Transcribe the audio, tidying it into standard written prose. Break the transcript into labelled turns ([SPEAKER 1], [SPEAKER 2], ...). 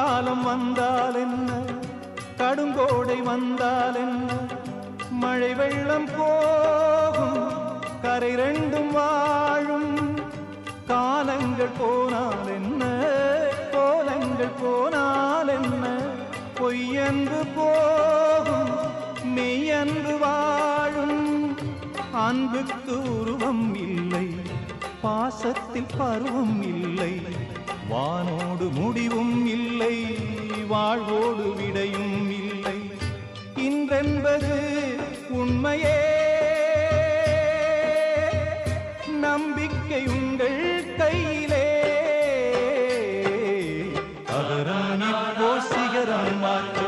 [SPEAKER 1] காலம் வந்தால் என்ன, கடுங்கோடை வந்தால் என்ன, மழை வெள்ளம் போகும், கரை ரெண்டும் வாழும். காலங்கள் போனால் என்ன, கோலங்கள் போனால் என்ன, பொய்யன்று போகும், மெய்யன்று வாழும். அன்புக்கு உருவம் இல்லை, பாசத்தில் பருவம் இல்லை, வானோடு முடிவும் இல்லை, வாழ்வோடு விடையும் இல்லை. இன்றென்பது உண்மையே, நம்பிக்கை உங்கள் கையிலே. அகரம் இப்போ சிகரம் மாற்ற